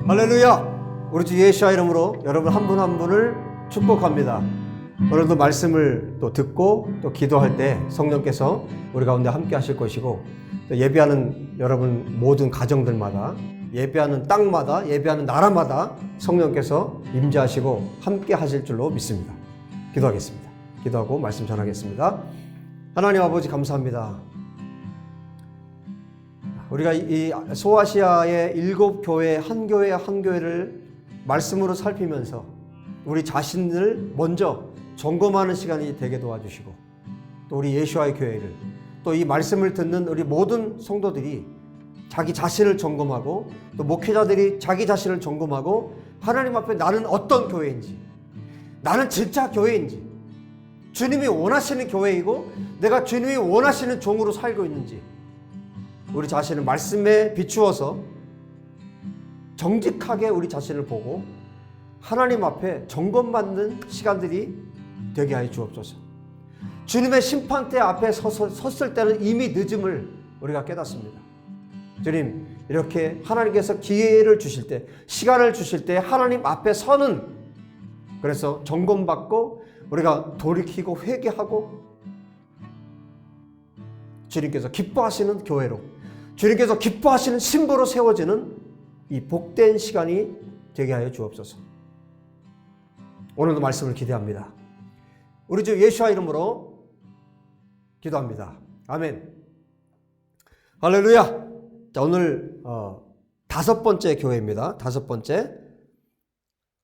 할렐루야! 우리 주 예수와 이름으로 여러분 한 분 한 분을 축복합니다. 오늘도 말씀을 또 듣고 또 기도할 때 성령께서 우리 가운데 함께 하실 것이고, 또 예배하는 여러분 모든 가정들마다, 예배하는 땅마다, 예배하는 나라마다 성령께서 임재하시고 함께 하실 줄로 믿습니다. 기도하겠습니다. 기도하고 말씀 전하겠습니다. 하나님 아버지 감사합니다. 우리가 이 소아시아의 7교회 한 교회를 말씀으로 살피면서 우리 자신을 먼저 점검하는 시간이 되게 도와주시고, 또 우리 예수와의 교회를, 또 이 말씀을 듣는 우리 모든 성도들이 자기 자신을 점검하고, 또 목회자들이 자기 자신을 점검하고, 하나님 앞에 나는 어떤 교회인지, 나는 진짜 교회인지, 주님이 원하시는 교회이고 내가 주님이 원하시는 종으로 살고 있는지, 우리 자신을 말씀에 비추어서 정직하게 우리 자신을 보고 하나님 앞에 점검받는 시간들이 되게 하여 주옵소서. 주님의 심판대 앞에 섰을 때는 이미 늦음을 우리가 깨닫습니다. 주님, 이렇게 하나님께서 기회를 주실 때, 시간을 주실 때 하나님 앞에 서는, 그래서 점검받고 우리가 돌이키고 회개하고 주님께서 기뻐하시는 교회로, 주님께서 기뻐하시는 신부로 세워지는 이 복된 시간이 되게 하여 주옵소서. 오늘도 말씀을 기대합니다. 우리 주 예수와 이름으로 기도합니다. 아멘. 할렐루야. 자, 오늘 5번째 교회입니다. 5번째.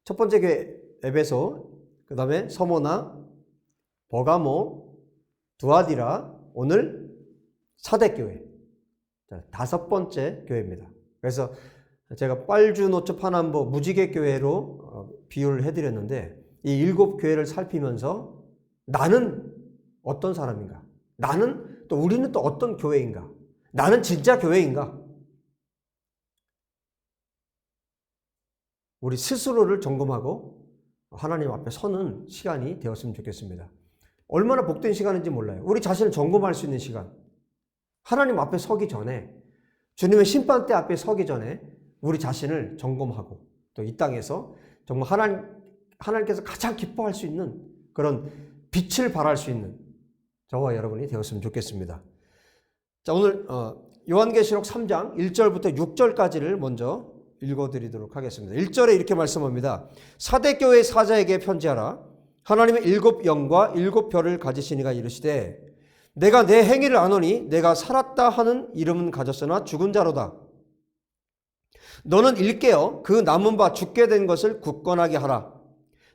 첫 번째 교회 에베소, 그 다음에 서모나, 버가모, 두아디라, 오늘 사대교회. 5번째 교회입니다. 그래서 제가 빨주노초 파남보 무지개교회로 비유를 해드렸는데, 이 7교회를 살피면서 나는 어떤 사람인가? 나는 또 우리는 또 어떤 교회인가? 나는 진짜 교회인가? 우리 스스로를 점검하고 하나님 앞에 서는 시간이 되었으면 좋겠습니다. 얼마나 복된 시간인지 몰라요. 우리 자신을 점검할 수 있는 시간. 하나님 앞에 서기 전에, 주님의 심판대 앞에 서기 전에 우리 자신을 점검하고, 또 이 땅에서 정말 하나님께서 가장 기뻐할 수 있는 그런 빛을 발할 수 있는 저와 여러분이 되었으면 좋겠습니다. 자, 오늘 요한계시록 3장 1절부터 6절까지를 먼저 읽어드리도록 하겠습니다. 1절에 이렇게 말씀합니다. 사대교회 사자에게 편지하라. 하나님의 7 영과 7 별을 가지신 이가 이르시되, 내가 내 행위를 아노니 내가 살았다 하는 이름은 가졌으나 죽은 자로다. 너는 일깨어 그 남은 바 죽게 된 것을 굳건하게 하라.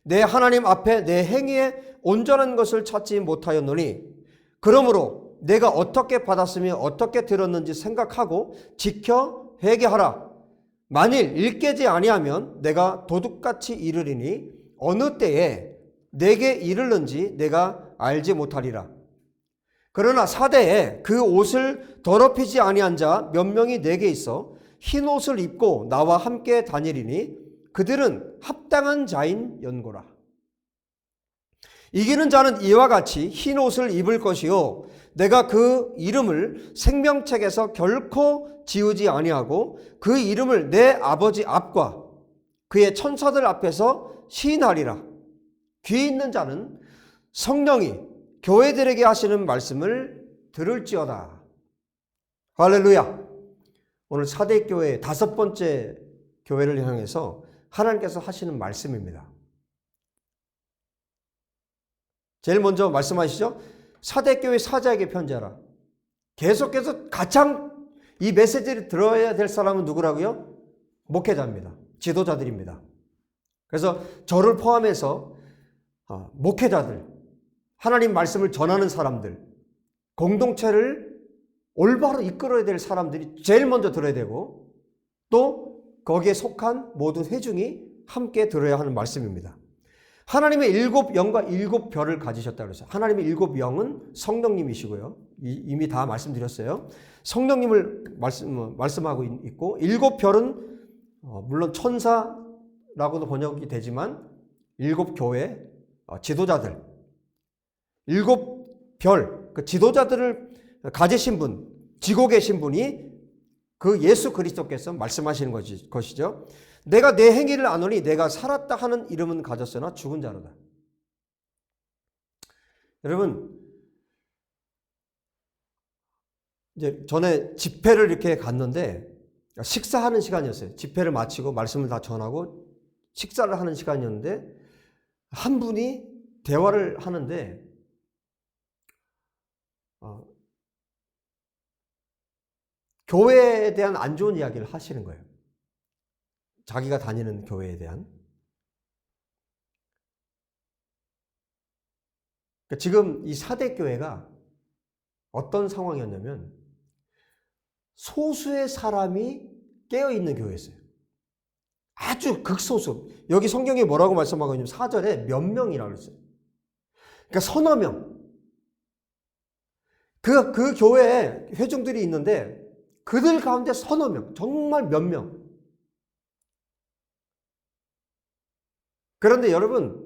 내 하나님 앞에 내 행위에 온전한 것을 찾지 못하였노니, 그러므로 내가 어떻게 받았으며 어떻게 들었는지 생각하고 지켜 회개하라. 만일 일깨지 아니하면 내가 도둑같이 이르리니 어느 때에 내게 이르는지 내가 알지 못하리라. 그러나 사대에 그 옷을 더럽히지 아니한 자 몇 명이 내게 있어 흰 옷을 입고 나와 함께 다니리니 그들은 합당한 자인 연고라. 이기는 자는 이와 같이 흰 옷을 입을 것이요 내가 그 이름을 생명책에서 결코 지우지 아니하고 그 이름을 내 아버지 앞과 그의 천사들 앞에서 시인하리라. 귀 있는 자는 성령이 교회들에게 하시는 말씀을 들을지어다. 할렐루야. 오늘 사대교회 5번째 교회를 향해서 하나님께서 하시는 말씀입니다. 제일 먼저 말씀하시죠. 사대교회 사자에게 편지하라. 계속해서 가장 이 메시지를 들어야 될 사람은 누구라고요? 목회자입니다. 지도자들입니다. 그래서 저를 포함해서 목회자들, 하나님 말씀을 전하는 사람들, 공동체를 올바로 이끌어야 될 사람들이 제일 먼저 들어야 되고, 또 거기에 속한 모든 회중이 함께 들어야 하는 말씀입니다. 하나님의 7 영과 7 별을 가지셨다고 그랬어요. 하나님의 7 영은 성령님이시고요. 이미 다 말씀드렸어요. 성령님을 말씀하고 있고, 7 별은 물론 천사라고도 번역이 되지만 7 교회 지도자들, 7 별, 그 지도자들을 가지신 분, 지고 계신 분이 그 예수 그리스도께서 말씀하시는 것이죠. 내가 내 행위를 아노니 내가 살았다 하는 이름은 가졌으나 죽은 자로다. 여러분, 이제 전에 집회를 이렇게 갔는데 식사하는 시간이었어요. 집회를 마치고 말씀을 다 전하고 식사를 하는 시간이었는데 한 분이 대화를 하는데 교회에 대한 안 좋은 이야기를 하시는 거예요. 자기가 다니는 교회에 대한. 그러니까 지금 이 사대교회가 어떤 상황이었냐면 소수의 사람이 깨어있는 교회였어요. 아주 극소수. 여기 성경에 뭐라고 말씀하고 있냐면 4절에 몇 명이라고 했어요. 그러니까 서너 명. 그 교회에 회중들이 있는데 그들 가운데 서너 명. 정말 몇 명. 그런데 여러분,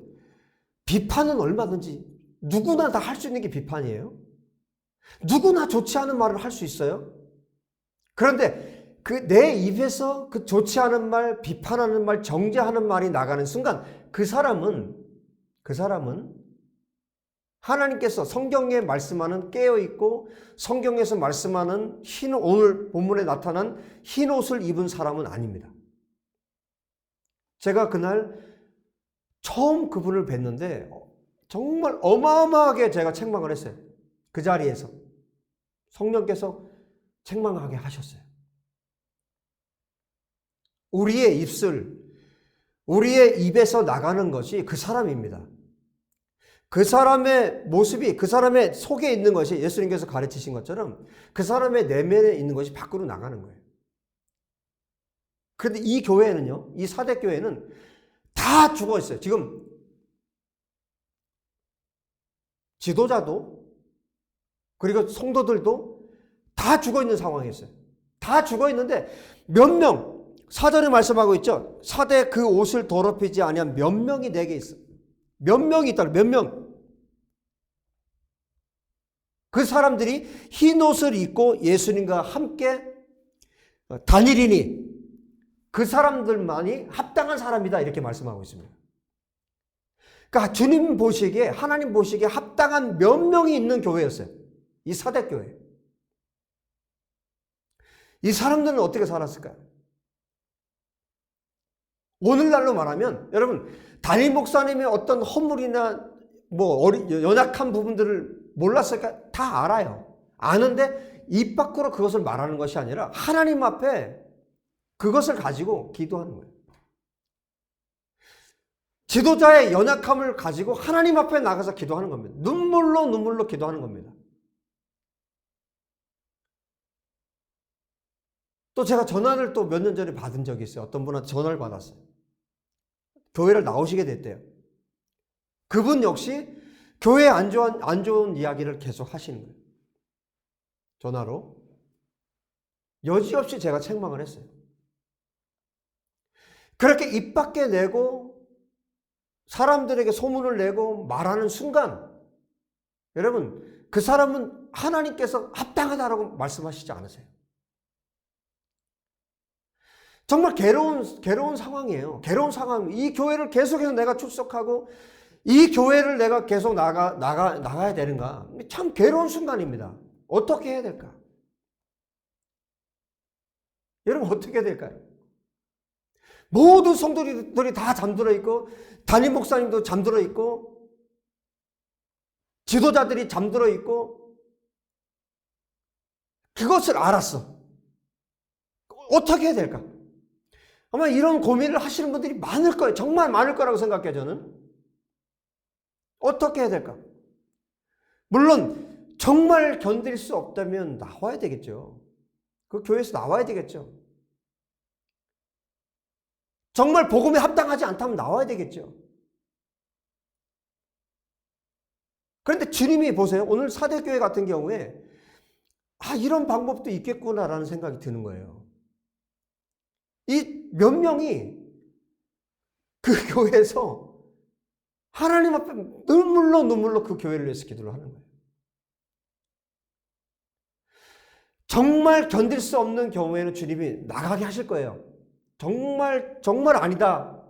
비판은 얼마든지 누구나 다 할 수 있는 게 비판이에요. 누구나 좋지 않은 말을 할 수 있어요. 그런데 그 내 입에서 그 좋지 않은 말, 비판하는 말, 정죄하는 말이 나가는 순간 그 사람은 하나님께서 성경에 말씀하는 깨어있고 성경에서 말씀하는 오늘 본문에 나타난 흰 옷을 입은 사람은 아닙니다. 제가 그날 처음 그분을 뵀는데 정말 어마어마하게 제가 책망을 했어요. 그 자리에서 성령께서 책망하게 하셨어요. 우리의 입술, 우리의 입에서 나가는 것이 그 사람입니다. 그 사람의 모습이, 그 사람의 속에 있는 것이 예수님께서 가르치신 것처럼 그 사람의 내면에 있는 것이 밖으로 나가는 거예요. 그런데 이 교회는요, 이 사대교회는 다 죽어 있어요. 지금 지도자도 그리고 성도들도 다 죽어 있는 상황이었어요. 다 죽어 있는데 몇 명, 4절에 말씀하고 있죠. 사대 그 옷을 더럽히지 아니한 몇 명이 내게 있어. 몇 명이 있다. 몇 명. 그 사람들이 흰 옷을 입고 예수님과 함께 다니리니 그 사람들만이 합당한 사람이다. 이렇게 말씀하고 있습니다. 그러니까 주님 보시기에, 하나님 보시기에 합당한 몇 명이 있는 교회였어요. 이 사대교회. 이 사람들은 어떻게 살았을까요? 오늘날로 말하면 여러분, 담임 목사님의 어떤 허물이나 연약한 부분들을 몰랐을까? 다 알아요. 아는데 입 밖으로 그것을 말하는 것이 아니라 하나님 앞에 그것을 가지고 기도하는 거예요. 지도자의 연약함을 가지고 하나님 앞에 나가서 기도하는 겁니다. 눈물로 기도하는 겁니다. 또 제가 전화를 또 몇 년 전에 받은 적이 있어요. 어떤 분한테 전화를 받았어요. 교회를 나오시게 됐대요. 그분 역시 교회에 안 좋은 이야기를 계속 하시는 거예요. 전화로. 여지없이 제가 책망을 했어요. 그렇게 입 밖에 내고 사람들에게 소문을 내고 말하는 순간 여러분, 그 사람은 하나님께서 합당하다라고 말씀하시지 않으세요? 정말 괴로운 상황이에요. 괴로운 상황. 이 교회를 계속해서 내가 출석하고 이 교회를 내가 계속 나가야 되는가? 참 괴로운 순간입니다. 어떻게 해야 될까? 여러분, 어떻게 해야 될까요? 모든 성도들이 다 잠들어 있고 담임 목사님도 잠들어 있고 지도자들이 잠들어 있고 그것을 알았어. 어떻게 해야 될까? 아마 이런 고민을 하시는 분들이 많을 거예요. 정말 많을 거라고 생각해요, 저는. 어떻게 해야 될까? 물론 정말 견딜 수 없다면 나와야 되겠죠. 그 교회에서 나와야 되겠죠. 정말 복음에 합당하지 않다면 나와야 되겠죠. 그런데 주님이 보세요. 오늘 사대교회 같은 경우에 이런 방법도 있겠구나라는 생각이 드는 거예요. 이 몇 명이 그 교회에서 하나님 앞에 눈물로 그 교회를 위해서 기도를 하는 거예요. 정말 견딜 수 없는 경우에는 주님이 나가게 하실 거예요. 정말 아니다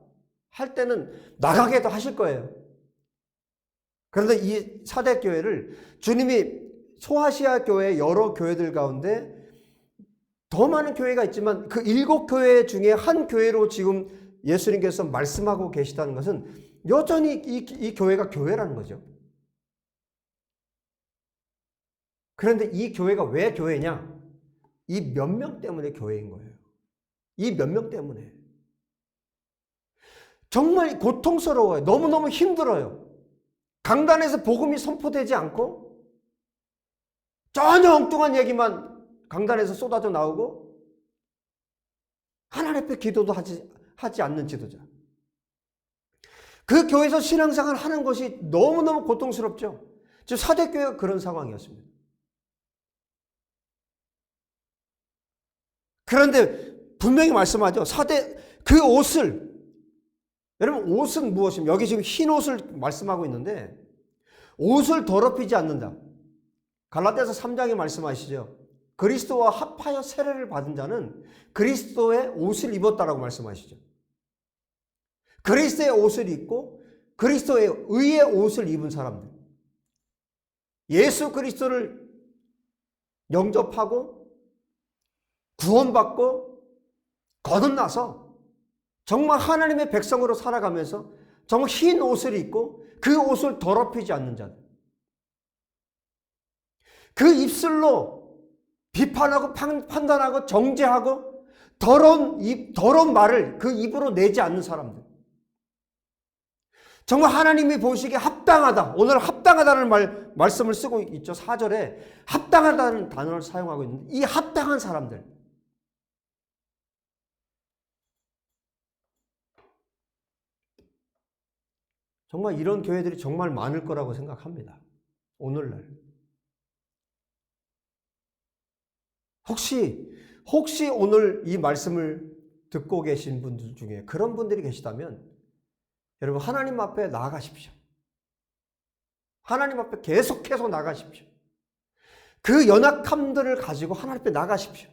할 때는 나가게도 하실 거예요. 그런데 이 사대 교회를 주님이 소아시아 교회 여러 교회들 가운데 더 많은 교회가 있지만 그 7교회 중에 한 교회로 지금 예수님께서 말씀하고 계시다는 것은 여전히 이 교회가 교회라는 거죠. 그런데 이 교회가 왜 교회냐? 이 몇 명 때문에 교회인 거예요. 이 몇 명 때문에. 정말 고통스러워요. 너무너무 힘들어요. 강단에서 복음이 선포되지 않고 전혀 엉뚱한 얘기만 강단에서 쏟아져 나오고 하나님 앞에 기도도 하지 않는 지도자. 그 교회에서 신앙생활 하는 것이 너무너무 고통스럽죠. 지금 사대교회가 그런 상황이었습니다. 그런데 분명히 말씀하죠. 그 옷을, 여러분 옷은 무엇입니까? 여기 지금 흰 옷을 말씀하고 있는데 옷을 더럽히지 않는다. 갈라디아서 3장에 말씀하시죠. 그리스도와 합하여 세례를 받은 자는 그리스도의 옷을 입었다라고 말씀하시죠. 그리스도의 옷을 입고 그리스도의 의의 옷을 입은 사람들. 예수 그리스도를 영접하고 구원받고 거듭나서 정말 하나님의 백성으로 살아가면서 정말 흰 옷을 입고 그 옷을 더럽히지 않는 자들. 그 입술로 비판하고 판단하고 정죄하고 더러운 말을 그 입으로 내지 않는 사람들. 정말 하나님이 보시기에 합당하다. 오늘 합당하다는 말씀을 쓰고 있죠. 4절에 합당하다는 단어를 사용하고 있는데 이 합당한 사람들. 정말 이런 교회들이 정말 많을 거라고 생각합니다. 오늘날. 혹시 오늘 이 말씀을 듣고 계신 분들 중에 그런 분들이 계시다면 여러분 하나님 앞에 나아가십시오. 하나님 앞에 계속해서 나가십시오. 그 연약함들을 가지고 하나님 앞에 나가십시오.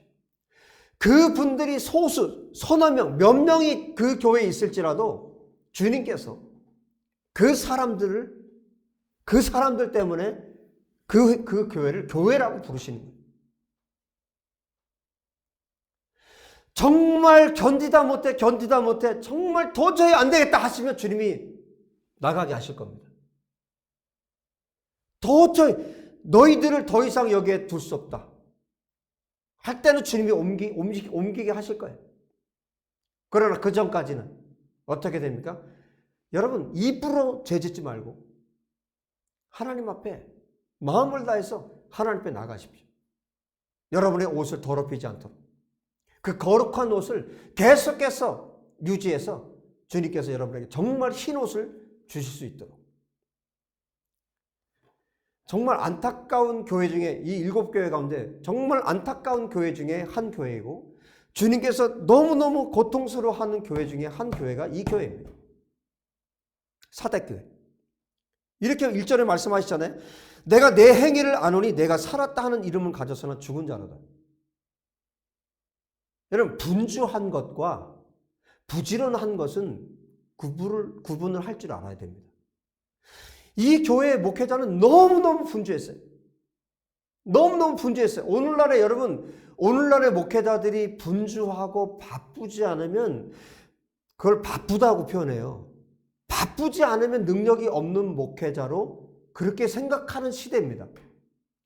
그 분들이 소수, 서너 명, 몇 명이 그 교회에 있을지라도 주님께서 그 사람들 때문에 그 교회를 교회라고 부르시는 거예요. 정말 견디다 못해 정말 도저히 안 되겠다 하시면 주님이 나가게 하실 겁니다. 도저히 너희들을 더 이상 여기에 둘 수 없다 할 때는 주님이 옮기게 하실 거예요. 그러나 그 전까지는 어떻게 됩니까? 여러분 입으로 죄짓지 말고 하나님 앞에 마음을 다해서 하나님 앞에 나가십시오. 여러분의 옷을 더럽히지 않도록 그 거룩한 옷을 계속해서 유지해서 주님께서 여러분에게 정말 흰 옷을 주실 수 있도록. 정말 안타까운 교회 중에 이 7교회 가운데 정말 안타까운 교회 중에 한 교회이고 주님께서 너무너무 고통스러워하는 교회 중에 한 교회가 이 교회입니다. 사대교회. 이렇게 1절에 말씀하시잖아요. 내가 내 행위를 아노니 내가 살았다 하는 이름을 가져서는 죽은 자로다. 여러분 분주한 것과 부지런한 것은 구분을 할 줄 알아야 됩니다. 이 교회의 목회자는 너무너무 분주했어요. 너무너무 분주했어요. 오늘날의 목회자들이 분주하고 바쁘지 않으면 그걸 바쁘다고 표현해요. 바쁘지 않으면 능력이 없는 목회자로 그렇게 생각하는 시대입니다.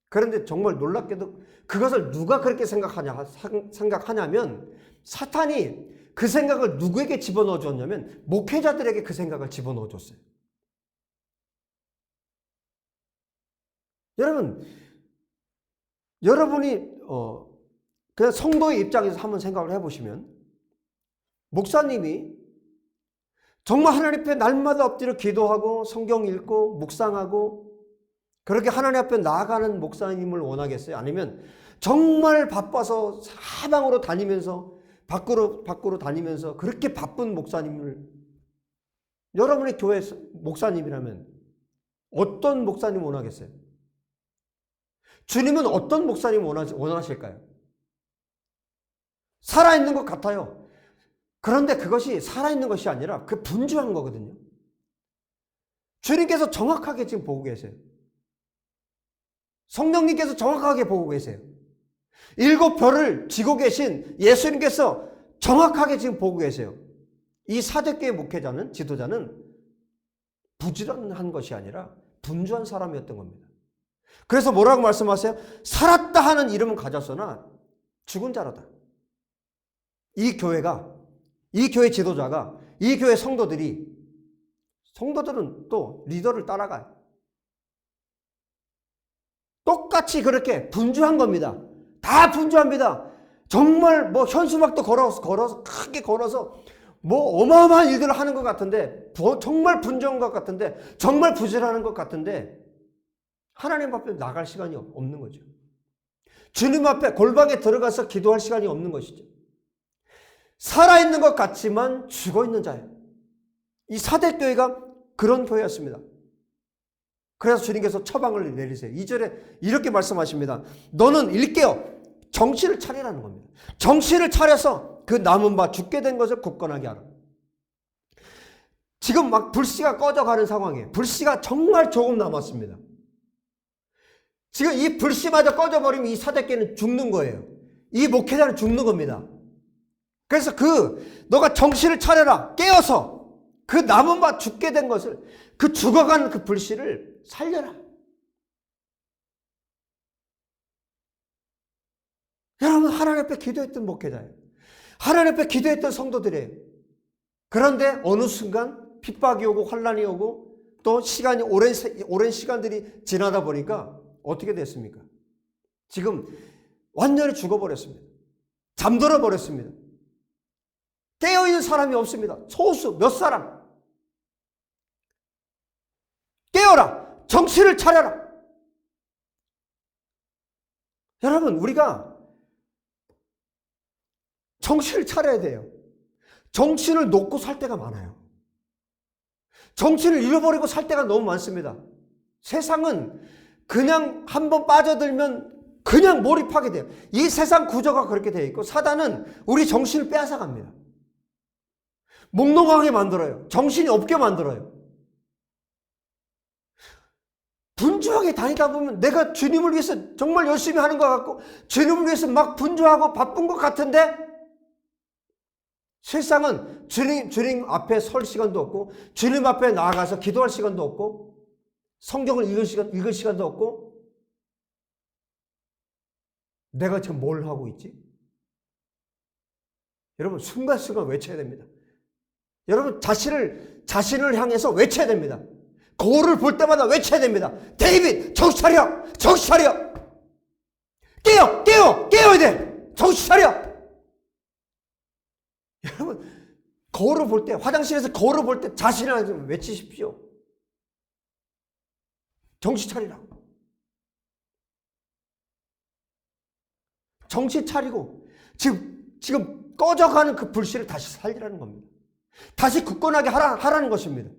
그런데 정말 놀랍게도 그것을 누가 그렇게 생각하냐면 사탄이 그 생각을 누구에게 집어넣어 줬냐면 목회자들에게 그 생각을 집어넣어 줬어요. 여러분이 그냥 성도의 입장에서 한번 생각을 해보시면 목사님이 정말 하나님 앞에 날마다 엎드려 기도하고 성경 읽고 묵상하고 그렇게 하나님 앞에 나아가는 목사님을 원하겠어요? 아니면 정말 바빠서 사방으로 다니면서 밖으로 다니면서 그렇게 바쁜 목사님을 여러분의 교회 목사님이라면 어떤 목사님 원하겠어요? 주님은 어떤 목사님 원하실까요? 살아있는 것 같아요. 그런데 그것이 살아있는 것이 아니라 그 분주한 거거든요. 주님께서 정확하게 지금 보고 계세요. 성령님께서 정확하게 보고 계세요. 7별을 쥐고 계신 예수님께서 정확하게 지금 보고 계세요. 이 사대교회 목회자는, 지도자는 부지런한 것이 아니라 분주한 사람이었던 겁니다. 그래서 뭐라고 말씀하세요? 살았다 하는 이름은 가졌으나 죽은 자로다. 이 교회가, 이 교회 지도자가, 이 교회 성도들은 또 리더를 따라가요. 똑같이 그렇게 분주한 겁니다. 다 분주합니다. 정말 뭐 현수막도 걸어서 크게 걸어서 뭐 어마어마한 일들을 하는 것 같은데, 정말 분주한 것 같은데, 정말 부지런한 것 같은데 하나님 앞에 나갈 시간이 없는 거죠. 주님 앞에 골방에 들어가서 기도할 시간이 없는 것이죠. 살아있는 것 같지만 죽어있는 자예요. 이 사대교회가 그런 교회였습니다. 그래서 주님께서 처방을 내리세요. 2절에 이렇게 말씀하십니다. 너는 일깨어 정신을 차리라는 겁니다. 정신을 차려서 그 남은 바 죽게 된 것을 굳건하게 하라. 지금 막 불씨가 꺼져가는 상황이에요. 불씨가 정말 조금 남았습니다. 지금 이 불씨마저 꺼져버리면 이 사대교회는 죽는 거예요. 이 목회자는 죽는 겁니다. 그래서 너가 정신을 차려라. 깨어서 그 남은 바 죽게 된 것을, 그 죽어가는 그 불씨를 살려라. 여러분, 하나님 앞에 기도했던 목회자예요. 하나님 앞에 기도했던 성도들이에요. 그런데 어느 순간 핍박이 오고 환난이 오고 또 시간이 오랜 시간들이 지나다 보니까 어떻게 됐습니까? 지금 완전히 죽어버렸습니다. 잠들어 버렸습니다. 깨어있는 사람이 없습니다. 소수 몇 사람. 깨어라. 정신을 차려라. 여러분, 우리가 정신을 차려야 돼요. 정신을 놓고 살 때가 많아요. 정신을 잃어버리고 살 때가 너무 많습니다. 세상은 그냥 한번 빠져들면 그냥 몰입하게 돼요. 이 세상 구조가 그렇게 되어 있고, 사단은 우리 정신을 빼앗아갑니다. 몽롱하게 만들어요. 정신이 없게 만들어요. 분주하게 다니다 보면 내가 주님을 위해서 정말 열심히 하는 것 같고, 주님을 위해서 막 분주하고 바쁜 것 같은데, 세상은 주님 앞에 설 시간도 없고, 주님 앞에 나아가서 기도할 시간도 없고, 성경을 읽을 시간도 없고, 내가 지금 뭘 하고 있지? 여러분, 순간순간 외쳐야 됩니다. 여러분, 자신을 향해서 외쳐야 됩니다. 거울을 볼 때마다 외쳐야 됩니다. 데이빗, 정신 차려! 정신 차려! 깨어야 돼! 정신 차려! 여러분, 거울을 볼 때, 화장실에서 거울을 볼 때 자신을 향해서 외치십시오. 정신 차리라고. 정신 차리고, 지금 꺼져가는 그 불씨를 다시 살리라는 겁니다. 다시 굳건하게 하라는 것입니다.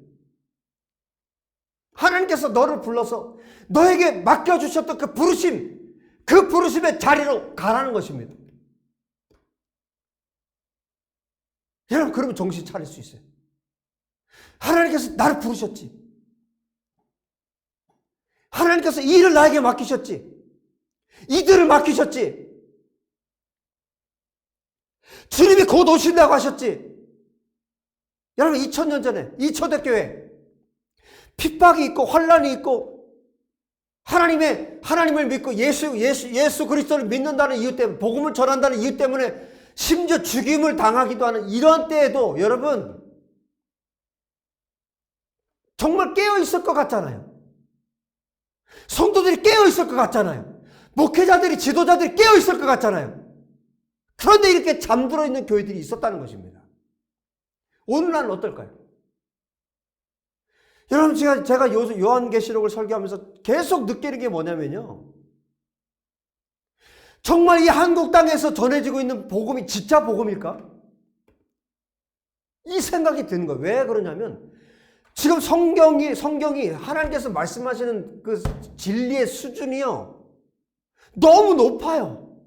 하나님께서 너를 불러서 너에게 맡겨주셨던 그 부르심의 자리로 가라는 것입니다. 여러분, 그러면 정신 차릴 수 있어요. 하나님께서 나를 부르셨지. 하나님께서 이 일을 나에게 맡기셨지. 이들을 맡기셨지. 주님이 곧 오신다고 하셨지. 여러분, 2000년 전에 이 초대교회 핍박이 있고 환란이 있고, 하나님을 믿고 예수 그리스도를 믿는다는 이유 때문에, 복음을 전한다는 이유 때문에 심지어 죽임을 당하기도 하는 이런 때에도 여러분 정말 깨어 있을 것 같잖아요. 성도들이 깨어 있을 것 같잖아요. 목회자들이, 지도자들이 깨어 있을 것 같잖아요. 그런데 이렇게 잠들어 있는 교회들이 있었다는 것입니다. 오늘날은 어떨까요? 여러분, 제가 요한계시록을 설교하면서 계속 느끼는 게 뭐냐면요, 정말 이 한국 땅에서 전해지고 있는 복음이 진짜 복음일까? 이 생각이 드는 거예요. 왜 그러냐면, 지금 성경이 하나님께서 말씀하시는 그 진리의 수준이요, 너무 높아요.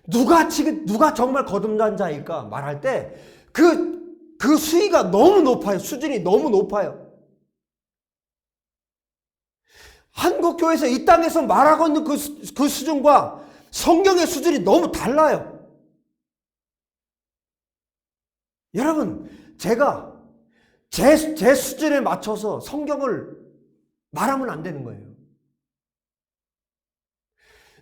누가 정말 거듭난 자일까 말할 때 그 수위가 너무 높아요. 수준이 너무 높아요. 한국 교회에서 이 땅에서 말하고 있는 그 수준과 성경의 수준이 너무 달라요. 여러분, 제가 제 수준에 맞춰서 성경을 말하면 안 되는 거예요.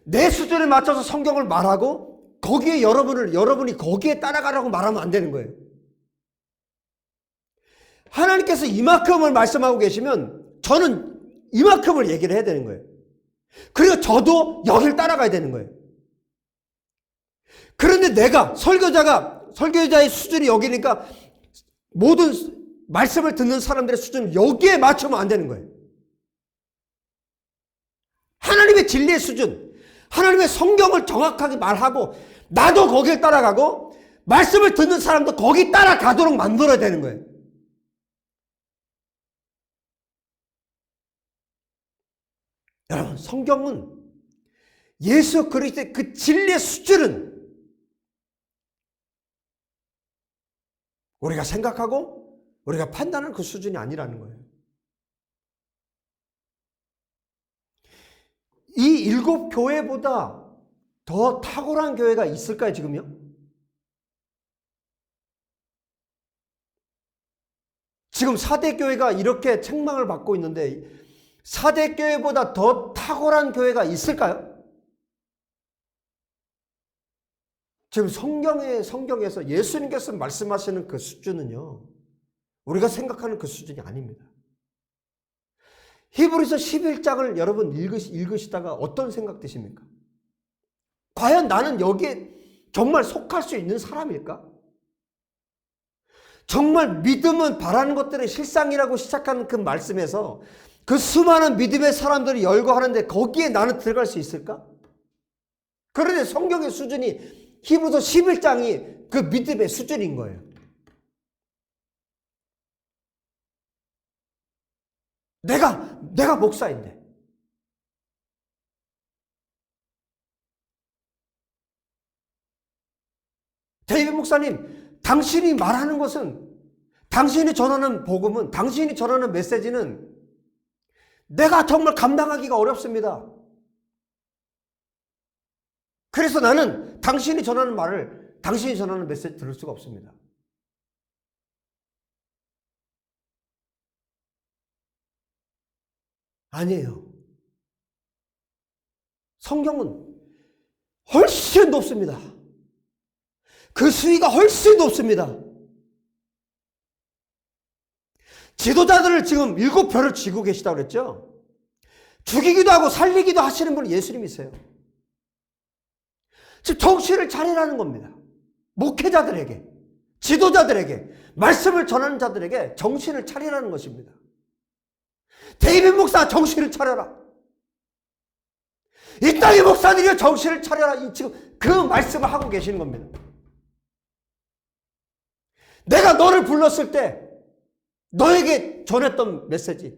내 수준에 맞춰서 성경을 말하고 거기에 여러분이 거기에 따라가라고 말하면 안 되는 거예요. 하나님께서 이만큼을 말씀하고 계시면 저는 이만큼을 얘기를 해야 되는 거예요. 그리고 저도 여기를 따라가야 되는 거예요. 그런데 내가 설교자의 수준이 여기니까 모든 말씀을 듣는 사람들의 수준을 여기에 맞추면 안 되는 거예요. 하나님의 진리의 수준, 하나님의 성경을 정확하게 말하고 나도 거기를 따라가고 말씀을 듣는 사람도 거기 따라가도록 만들어야 되는 거예요. 여러분, 성경은 예수 그리스도의 그 진리의 수준은 우리가 생각하고 우리가 판단하는 그 수준이 아니라는 거예요. 이 7교회보다 더 탁월한 교회가 있을까요, 지금요? 지금 4대 교회가 이렇게 책망을 받고 있는데 4대 교회보다 더 탁월한 교회가 있을까요? 지금 성경에서 예수님께서 말씀하시는 그 수준은요, 우리가 생각하는 그 수준이 아닙니다. 히브리서 11장을 여러분 읽으시다가 어떤 생각 드십니까? 과연 나는 여기에 정말 속할 수 있는 사람일까? 정말 믿음은 바라는 것들의 실상이라고 시작하는 그 말씀에서 그 수많은 믿음의 사람들이 열거하는데 거기에 나는 들어갈 수 있을까? 그런데 성경의 수준이 히브리서 11장이 그 믿음의 수준인 거예요. 내가 목사인데 데이빗 목사님, 당신이 말하는 것은, 당신이 전하는 복음은, 당신이 전하는 메시지는 내가 정말 감당하기가 어렵습니다. 그래서 나는 당신이 전하는 메시지 들을 수가 없습니다. 아니에요. 성경은 훨씬 높습니다. 그 수위가 훨씬 높습니다. 지도자들을 지금 7표를 쥐고 계시다고 그랬죠? 죽이기도 하고 살리기도 하시는 분은 예수님이세요. 지금 정신을 차리라는 겁니다. 목회자들에게, 지도자들에게, 말씀을 전하는 자들에게 정신을 차리라는 것입니다. 데이빗 목사, 정신을 차려라. 이 땅의 목사들이 정신을 차려라. 지금 그 말씀을 하고 계시는 겁니다. 내가 너를 불렀을 때 너에게 전했던 메시지,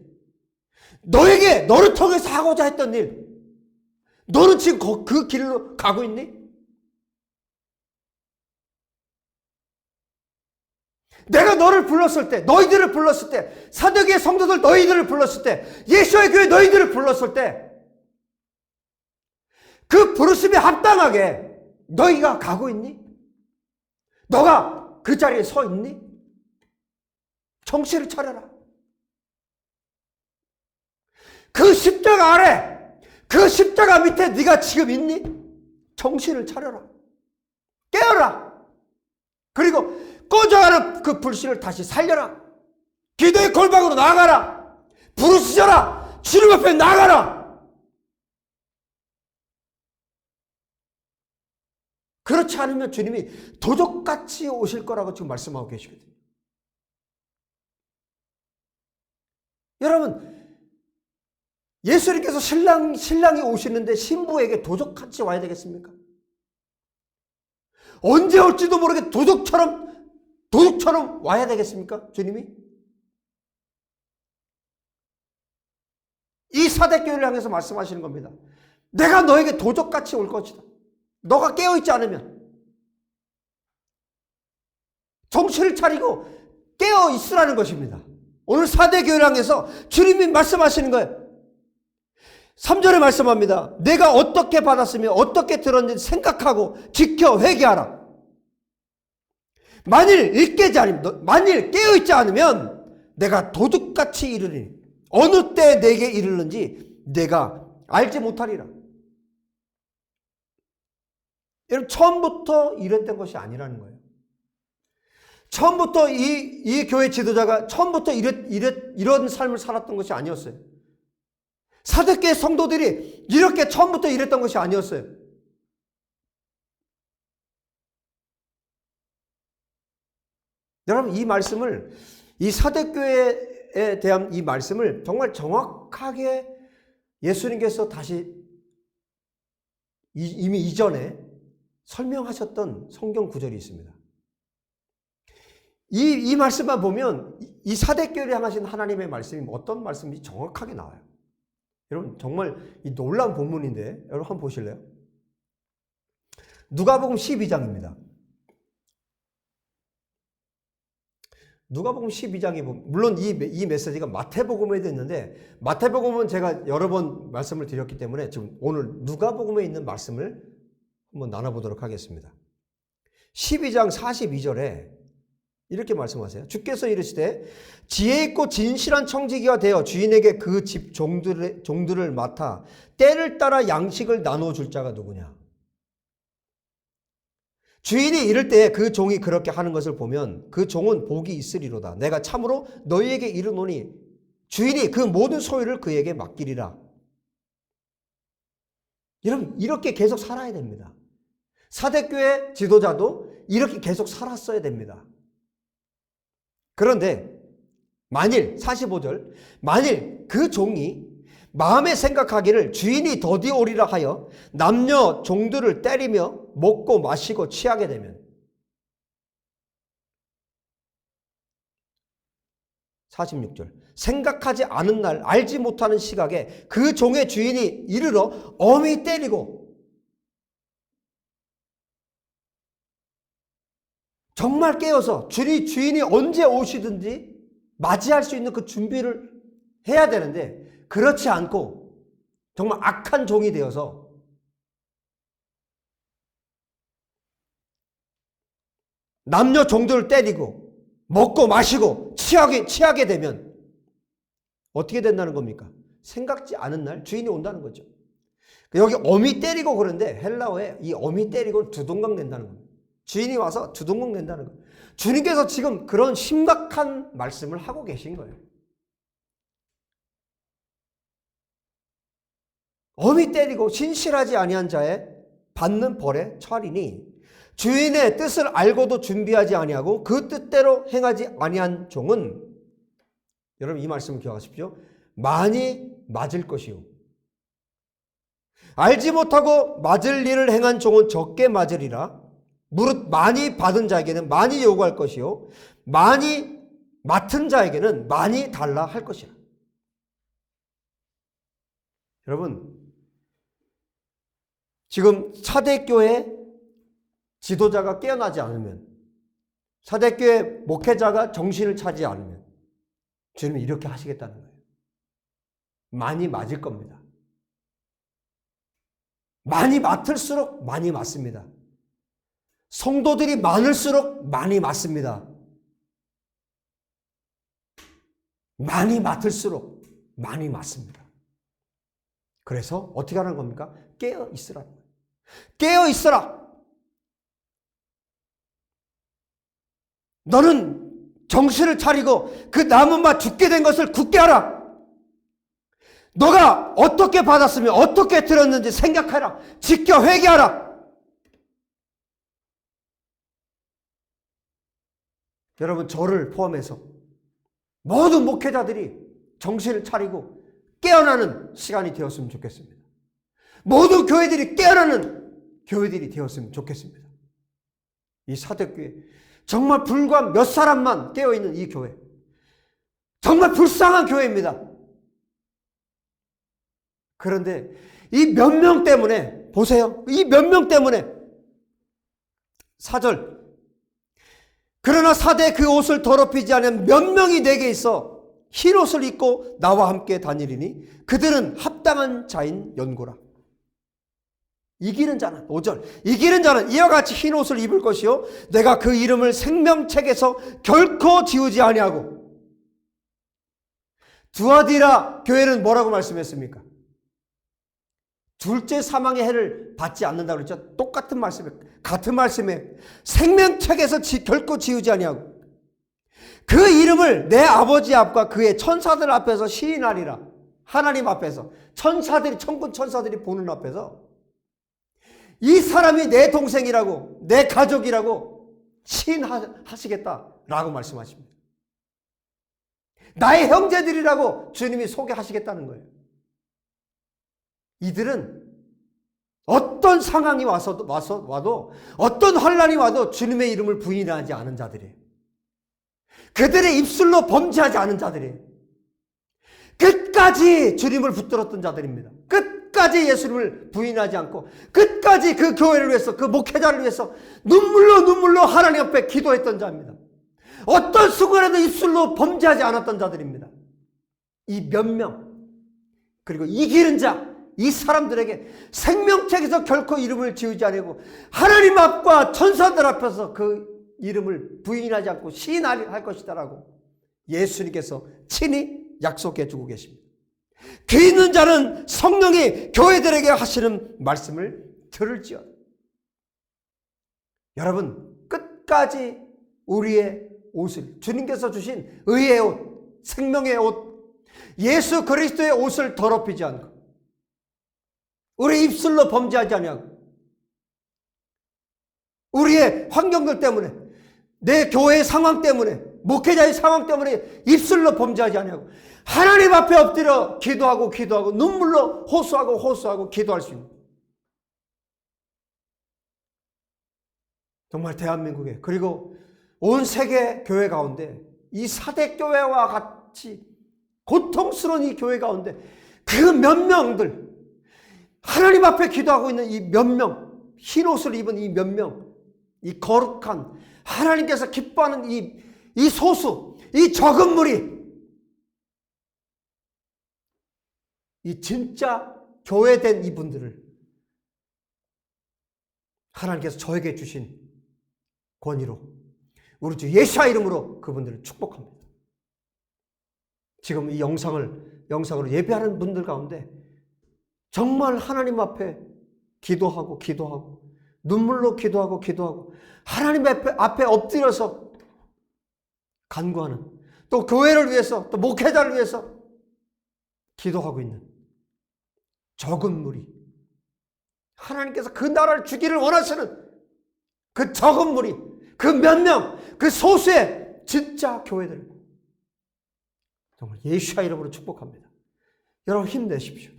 너를 통해서 하고자 했던 일, 너는 지금 그 길로 가고 있니? 내가 너를 불렀을 때, 너희들을 불렀을 때, 사도계의 성도들 너희들을 불렀을 때, 예수의 교회 너희들을 불렀을 때, 그 부르심에 합당하게 너희가 가고 있니? 너가 그 자리에 서 있니? 정신을 차려라. 그 십자가 아래, 그 십자가 밑에 네가 지금 있니? 정신을 차려라. 깨어라. 그리고 꺼져가는 그 불신을 다시 살려라. 기도의 골방으로 나아가라. 부르짖어라. 주님 앞에 나아가라. 그렇지 않으면 주님이 도적같이 오실 거라고 지금 말씀하고 계시거든요. 여러분, 예수님께서 신랑이 오시는데 신부에게 도적같이 와야 되겠습니까? 언제 올지도 모르게 도둑처럼 와야 되겠습니까? 주님이? 이 사대교회를 향해서 말씀하시는 겁니다. 내가 너에게 도적같이 올 것이다. 너가 깨어있지 않으면. 정신을 차리고 깨어있으라는 것입니다. 오늘 4대 교회를 향해서 주님이 말씀하시는 거예요. 3절에 말씀합니다. 내가 어떻게 받았으며 어떻게 들었는지 생각하고 지켜 회개하라. 만일 깨어있지 않으면 내가 도둑같이 이르리니 어느 때 내게 이르는지 내가 알지 못하리라. 여러분, 처음부터 이랬던 것이 아니라는 거예요. 처음부터 이 교회 지도자가 처음부터 이런 삶을 살았던 것이 아니었어요. 사대교회 성도들이 이렇게 처음부터 이랬던 것이 아니었어요. 여러분, 이 사대교회에 대한 이 말씀을 정말 정확하게 예수님께서 다시 이미 이전에 설명하셨던 성경 구절이 있습니다. 이 말씀만 보면 이 사대교회를 향하신 하나님의 말씀이 어떤 말씀인지 정확하게 나와요. 여러분, 정말 이 놀라운 본문인데 여러분 한번 보실래요? 누가복음 12장입니다. 누가복음 12장에 보면, 물론 이 메시지가 마태복음에도 있는데 마태복음은 제가 여러 번 말씀을 드렸기 때문에 지금 오늘 누가복음에 있는 말씀을 한번 나눠보도록 하겠습니다. 12장 42절에 이렇게 말씀하세요. 주께서 이르시되 지혜 있고 진실한 청지기가 되어 주인에게 그 집 종들을 맡아 때를 따라 양식을 나누어 줄 자가 누구냐. 주인이 이를 때 그 종이 그렇게 하는 것을 보면 그 종은 복이 있으리로다. 내가 참으로 너희에게 이르노니 주인이 그 모든 소유를 그에게 맡기리라. 여러분, 이렇게 계속 살아야 됩니다. 사대교회 지도자도 이렇게 계속 살았어야 됩니다. 그런데 만일 45절 만일 그 종이 마음에 생각하기를 주인이 더디 오리라 하여 남녀 종들을 때리며 먹고 마시고 취하게 되면 46절 생각하지 않은 날 알지 못하는 시각에 그 종의 주인이 이르러 엄히 때리고 정말 깨어서 주인이 언제 오시든지 맞이할 수 있는 그 준비를 해야 되는데 그렇지 않고 정말 악한 종이 되어서 남녀 종들을 때리고 먹고 마시고 취하게 되면 어떻게 된다는 겁니까? 생각지 않은 날 주인이 온다는 거죠. 여기 어미 때리고 그러는데 헬라어에 이 어미 때리고 두동강 된다는 겁니다. 주인이 와서 두동강 된다는 거예요. 주님께서 지금 그런 심각한 말씀을 하고 계신 거예요. 어미 때리고 신실하지 아니한 자에 받는 벌에 처하리니 주인의 뜻을 알고도 준비하지 아니하고 그 뜻대로 행하지 아니한 종은 여러분 이 말씀을 기억하십시오. 많이 맞을 것이요. 알지 못하고 맞을 일을 행한 종은 적게 맞으리라. 무릇 많이 받은 자에게는 많이 요구할 것이요 많이 맡은 자에게는 많이 달라 할 것이라. 여러분 지금 사대교회 지도자가 깨어나지 않으면 사대교회 목회자가 정신을 차지 않으면 주님은 이렇게 하시겠다는 거예요. 많이 맞을 겁니다. 많이 맡을수록 많이 맞습니다. 성도들이 많을수록 많이 맞습니다. 많이 맡을수록 많이 맞습니다. 그래서 어떻게 하는 겁니까? 깨어 있으라. 깨어 있어라. 너는 정신을 차리고 그 남은 바 죽게 된 것을 굳게 하라. 너가 어떻게 받았으며 어떻게 들었는지 생각하라. 지켜 회개하라. 여러분 저를 포함해서 모든 목회자들이 정신을 차리고 깨어나는 시간이 되었으면 좋겠습니다. 모든 교회들이 깨어나는 교회들이 되었으면 좋겠습니다. 이 사대교회 정말 불과 몇 사람만 깨어있는 이 교회 정말 불쌍한 교회입니다. 그런데 이 몇 명 때문에 보세요. 이 몇 명 때문에 4절. 그러나 사대 그 옷을 더럽히지 않은 몇 명이 내게 있어 흰 옷을 입고 나와 함께 다니리니 그들은 합당한 자인 연고라. 이기는 자는 5절. 이기는 자는 이와 같이 흰 옷을 입을 것이요 내가 그 이름을 생명책에서 결코 지우지 아니하고. 두아디라 교회는 뭐라고 말씀했습니까? 둘째 사망의 해를 받지 않는다고 그랬죠. 똑같은 말씀에, 같은 말씀에 생명책에서 결코 지우지 아니하고 그 이름을 내 아버지 앞과 그의 천사들 앞에서 시인하리라. 하나님 앞에서 천사들이, 천군 천사들이 보는 앞에서 이 사람이 내 동생이라고, 내 가족이라고 시인하시겠다라고 말씀하십니다. 나의 형제들이라고 주님이 소개하시겠다는 거예요. 이들은 어떤 상황이 와도 어떤 환난이 와도 주님의 이름을 부인하지 않은 자들이에요. 그들의 입술로 범죄하지 않은 자들이에요. 끝까지 주님을 붙들었던 자들입니다. 끝까지 예수님을 부인하지 않고 끝까지 그 교회를 위해서, 그 목회자를 위해서 눈물로 하나님 앞에 기도했던 자입니다. 어떤 순간에도 입술로 범죄하지 않았던 자들입니다. 이 몇 명, 그리고 이기는 자, 이 사람들에게 생명책에서 결코 이름을 지우지 아니하고 하나님 앞과 천사들 앞에서 그 이름을 부인하지 않고 시인할 것이다라고 예수님께서 친히 약속해 주고 계십니다. 귀 있는 자는 성령이 교회들에게 하시는 말씀을 들을지어다. 여러분, 끝까지 우리의 옷을, 주님께서 주신 의의 옷, 생명의 옷, 예수 그리스도의 옷을 더럽히지 않고 우리 입술로 범죄하지 아니하고 우리의 환경들 때문에, 내 교회의 상황 때문에, 목회자의 상황 때문에 입술로 범죄하지 아니하고 하나님 앞에 엎드려 기도하고 눈물로 호소하고 기도할 수 있는, 정말 대한민국에, 그리고 온 세계 교회 가운데 이 사대 교회와 같이 고통스러운 이 교회 가운데 그 몇 명들, 하나님 앞에 기도하고 있는 이 몇 명, 흰 옷을 입은 이 몇 명, 이 거룩한 하나님께서 기뻐하는 이 소수, 이 적은 무리, 이 진짜 교회된 이분들을 하나님께서 저에게 주신 권위로 우리 주 예수의 이름으로 그분들을 축복합니다. 지금 이 영상으로 예배하는 분들 가운데 정말 하나님 앞에 기도하고 눈물로 기도하고 하나님 앞에 엎드려서 간구하는, 또 교회를 위해서, 또 목회자를 위해서 기도하고 있는 적은 무리, 하나님께서 그 나라를 주기를 원하시는 그 적은 무리, 그 몇 명, 그 소수의 진짜 교회들, 정말 예수의 이름으로 축복합니다. 여러분 힘내십시오.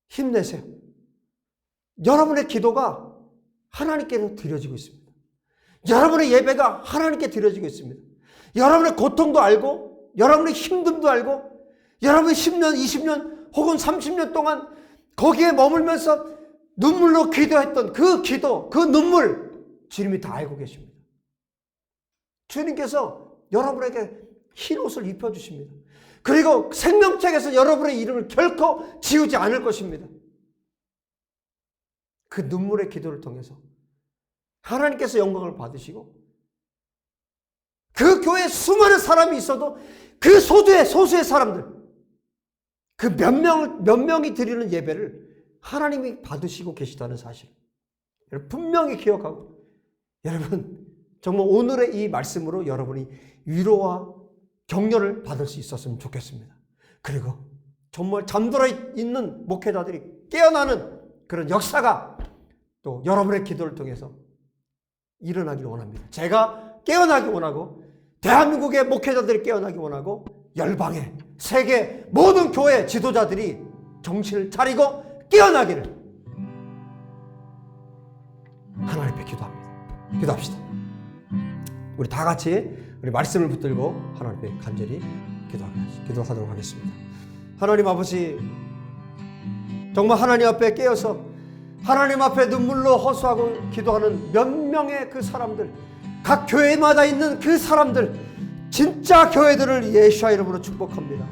힘내세요. 여러분의 기도가 하나님께 드려지고 있습니다. 여러분의 예배가 하나님께 드려지고 있습니다. 여러분의 고통도 알고, 여러분의 힘듦도 알고, 여러분의 10년, 20년 혹은 30년 동안 거기에 머물면서 눈물로 기도했던 그 기도, 그 눈물 주님이 다 알고 계십니다. 주님께서 여러분에게 흰 옷을 입혀주십니다. 그리고 생명책에서 여러분의 이름을 결코 지우지 않을 것입니다. 그 눈물의 기도를 통해서 하나님께서 영광을 받으시고, 그 교회에 수많은 사람이 있어도 그 소수의 사람들, 그 몇 명이 드리는 예배를 하나님이 받으시고 계시다는 사실, 분명히 기억하고, 여러분 정말 오늘의 이 말씀으로 여러분이 위로와 격려를 받을 수 있었으면 좋겠습니다. 그리고 정말 잠들어 있는 목회자들이 깨어나는 그런 역사가 또 여러분의 기도를 통해서 일어나길 원합니다. 제가 깨어나기 원하고, 대한민국의 목회자들이 깨어나기 원하고, 열방의 세계 모든 교회 지도자들이 정신을 차리고 깨어나기를 하나님 앞에 기도합니다. 기도합시다. 우리 다 같이 우리 말씀을 붙들고 하나님 앞에 간절히 기도하도록 하겠습니다. 하나님 아버지, 정말 하나님 앞에 깨어서 하나님 앞에 눈물로 호소하고 기도하는 몇 명의 그 사람들, 각 교회마다 있는 그 사람들, 진짜 교회들을 예수와 이름으로 축복합니다.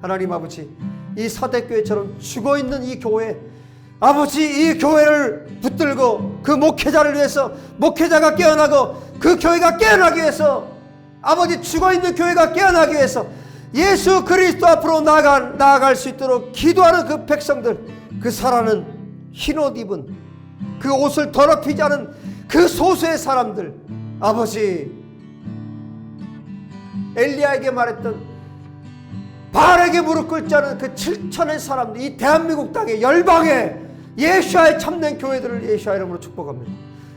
하나님 아버지, 이 사대교회처럼 죽어있는 이 교회, 아버지 이 교회를 붙들고 그 목회자를 위해서, 목회자가 깨어나고 그 교회가 깨어나기 위해서, 아버지 죽어있는 교회가 깨어나기 위해서 예수 그리스도 앞으로 나아갈 수 있도록 기도하는 그 백성들, 그 살아는 흰옷 입은, 그 옷을 더럽히지 않은 그 소수의 사람들, 아버지 엘리야에게 말했던 바알에게 무릎 꿇지 않은 그 7천의 사람들, 이 대한민국 땅에 열방에 예수와의 참된 교회들을 예수와 이름으로 축복합니다.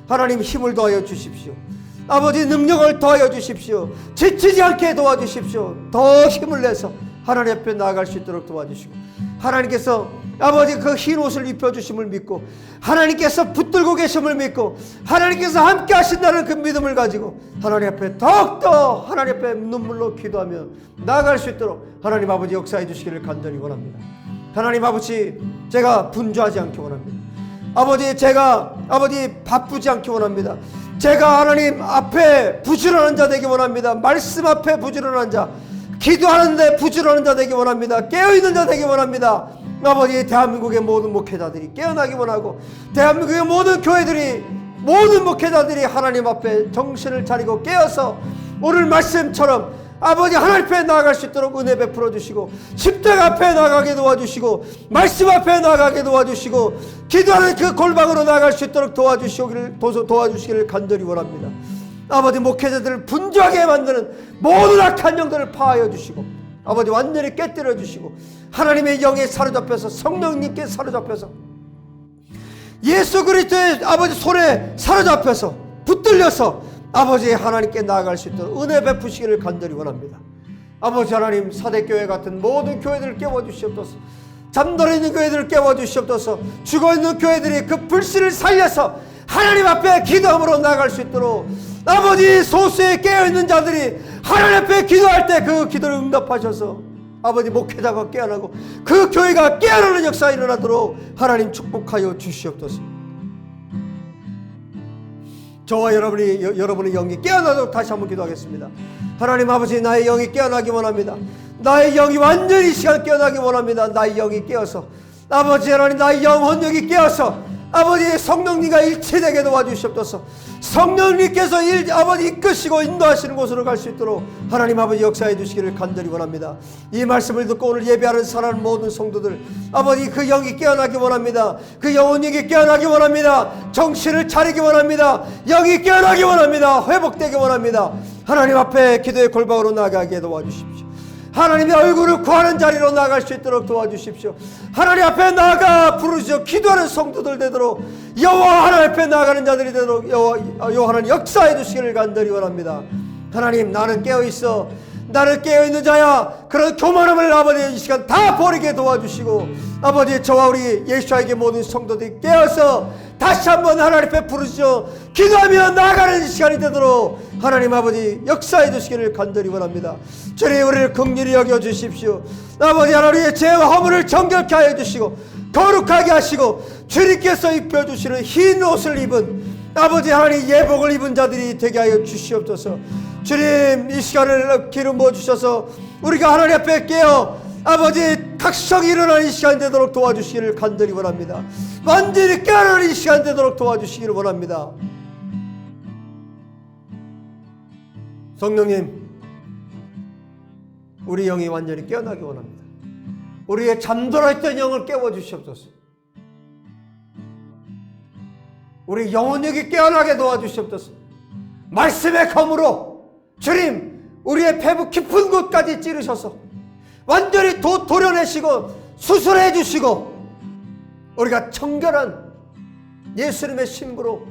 하나님 힘을 더하여 주십시오. 아버지 능력을 더하여 주십시오. 지치지 않게 도와주십시오. 더 힘을 내서 하나님 앞에 나아갈 수 있도록 도와주시고, 하나님께서 아버지 그 흰 옷을 입혀주심을 믿고, 하나님께서 붙들고 계심을 믿고, 하나님께서 함께 하신다는 그 믿음을 가지고 하나님 앞에 더욱더 하나님 앞에 눈물로 기도하며 나아갈 수 있도록 하나님 아버지 역사해 주시기를 간절히 원합니다. 하나님 아버지, 제가 분주하지 않기 원합니다. 아버지, 제가 아버지 바쁘지 않기 원합니다. 제가 하나님 앞에 부지런한 자 되기 원합니다. 말씀 앞에 부지런한 자, 기도하는데 부지런한 자 되기 원합니다. 깨어있는 자 되기 원합니다. 아버지, 대한민국의 모든 목회자들이 깨어나기 원하고, 대한민국의 모든 교회들이, 모든 목회자들이 하나님 앞에 정신을 차리고 깨어서 오늘 말씀처럼 아버지 하나님 앞에 나아갈 수 있도록 은혜 베풀어 주시고, 십자가 앞에 나가게 도와주시고, 말씀 앞에 나가게 도와주시고, 기도하는 그 골방으로 나아갈 수 있도록 도와주시기를 간절히 원합니다. 아버지, 목회자들을 분주하게 만드는 모든 악한 영들을 파하여 주시고, 아버지 완전히 깨뜨려 주시고, 하나님의 영에 사로잡혀서, 성령님께 사로잡혀서, 예수 그리스도의 아버지 손에 사로잡혀서 붙들려서 아버지 하나님께 나아갈 수 있도록 은혜 베푸시기를 간절히 원합니다. 아버지 하나님, 사대교회 같은 모든 교회들을 깨워주시옵소서. 잠들어 있는 교회들을 깨워주시옵소서. 죽어있는 교회들이 그 불씨를 살려서 하나님 앞에 기도함으로 나아갈 수 있도록, 아버지 소수의 깨어있는 자들이 하나님 앞에 기도할 때 그 기도를 응답하셔서 아버지 목회자가 깨어나고 그 교회가 깨어나는 역사가 일어나도록 하나님 축복하여 주시옵소서. 저와 여러분의 영이 깨어나도록 다시 한번 기도하겠습니다. 하나님 아버지, 나의 영이 깨어나기 원합니다. 나의 영이 완전히 이 시간 깨어나기 원합니다. 나의 영이 깨어서, 아버지 하나님, 나의 영혼력이 깨어서 아버지 성령님과 일치되게 도와주시옵소서. 성령님께서 아버지 이끄시고 인도하시는 곳으로 갈 수 있도록 하나님 아버지 역사해 주시기를 간절히 원합니다. 이 말씀을 듣고 오늘 예배하는 사랑하는 모든 성도들, 아버지 그 영이 깨어나기 원합니다. 그 영혼력이 깨어나기 원합니다. 정신을 차리기 원합니다. 영이 깨어나기 원합니다. 회복되기 원합니다. 하나님 앞에 기도의 골방으로 나가게 도와주십시오. 하나님의 얼굴을 구하는 자리로 나갈 수 있도록 도와주십시오. 하나님 앞에 나아가 부르시오. 기도하는 성도들 되도록, 여호와 하나님 앞에 나아가는 자들이 되도록 여호와 하나님 역사해 주시기를 간절히 원합니다. 하나님, 나는 깨어있어, 나는 깨어있는 자야, 그런 교만함을 아버지 이 시간 다 버리게 도와주시고, 아버지 저와 우리 예수와에게 모든 성도들이 깨어서 다시 한번 하나님 앞에 부르시오. 기도하며 나아가는 시간이 되도록 하나님 아버지 역사해 주시기를 간절히 원합니다. 주님, 우리를 긍휼히 여겨 주십시오. 아버지 하나님의 죄와 허물을 정결케 하여 주시고 거룩하게 하시고, 주님께서 입혀주시는 흰 옷을 입은 아버지 하나님 예복을 입은 자들이 되게 하여 주시옵소서. 주님, 이 시간을 기름 부어 주셔서 우리가 하나님 앞에 깨어 아버지 각성이 일어나는 이 시간 되도록 도와주시기를 간절히 원합니다. 완전히 깨어나는 이 시간 되도록 도와주시기를 원합니다. 성령님, 우리 영이 완전히 깨어나기 원합니다. 우리의 잠들어 있던 영을 깨워주시옵소서. 우리 영혼력이 깨어나게 도와주시옵소서. 말씀의 검으로 주님, 우리의 배부 깊은 곳까지 찌르셔서 완전히 도려내시고 수술해 주시고, 우리가 청결한 예수님의 신부로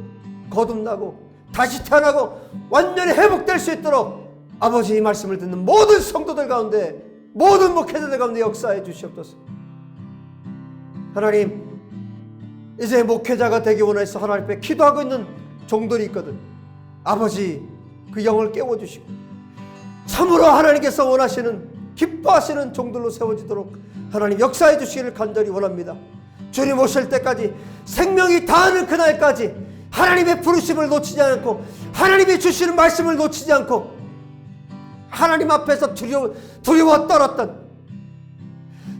거듭나고 다시 태어나고 완전히 회복될 수 있도록 아버지 이 말씀을 듣는 모든 성도들 가운데, 모든 목회자들 가운데 역사해 주시옵소서. 하나님, 이제 목회자가 되기 원해서 하나님 앞에 기도하고 있는 종들이 있거든. 아버지, 그 영을 깨워주시고 참으로 하나님께서 원하시는, 기뻐하시는 종들로 세워지도록 하나님 역사해 주시기를 간절히 원합니다. 주님 오실 때까지, 생명이 다하는 그날까지 하나님의 부르심을 놓치지 않고 하나님이 주시는 말씀을 놓치지 않고 하나님 앞에서 두려워 떨었던,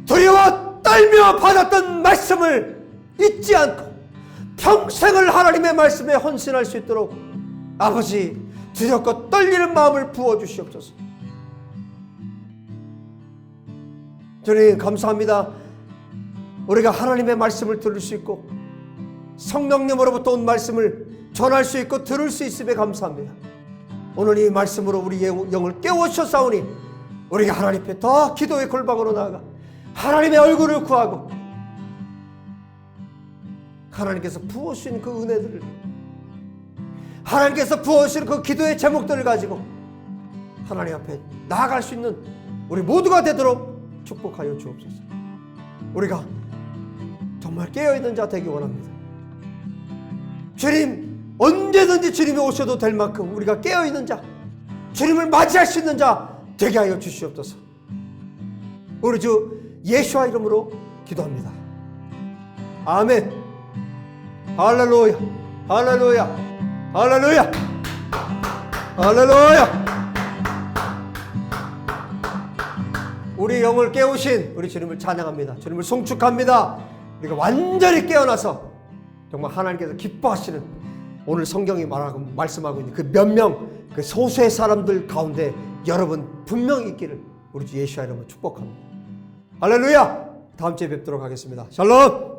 두려워 떨며 받았던 말씀을 잊지 않고 평생을 하나님의 말씀에 헌신할 수 있도록 아버지 두렵고 떨리는 마음을 부어주시옵소서. 주님 감사합니다. 우리가 하나님의 말씀을 들을 수 있고 성령님으로부터 온 말씀을 전할 수 있고 들을 수 있음에 감사합니다. 오늘 이 말씀으로 우리의 영을 깨우쳐사오니 우리가 하나님 앞에 더 기도의 골방으로 나아가 하나님의 얼굴을 구하고 하나님께서 부어주신 그 은혜들을, 하나님께서 부어주신 그 기도의 제목들을 가지고 하나님 앞에 나아갈 수 있는 우리 모두가 되도록 축복하여 주옵소서. 우리가 정말 깨어있는 자 되기 원합니다. 주님, 언제든지 주님이 오셔도 될 만큼 우리가 깨어있는 자, 주님을 맞이할 수 있는 자 되게 하여 주시옵소서. 우리 주 예수와 이름으로 기도합니다. 아멘. 할렐루야, 할렐루야, 할렐루야, 할렐루야. 우리 영을 깨우신 우리 주님을 찬양합니다. 주님을 송축합니다. 우리가 완전히 깨어나서 정말 하나님께서 기뻐하시는, 오늘 성경이 말씀하고 있는 그 몇 명, 그 소수의 사람들 가운데 여러분 분명히 있기를 우리 주 예수의 이름으로 축복합니다. 할렐루야. 다음 주에 뵙도록 하겠습니다. 샬롬.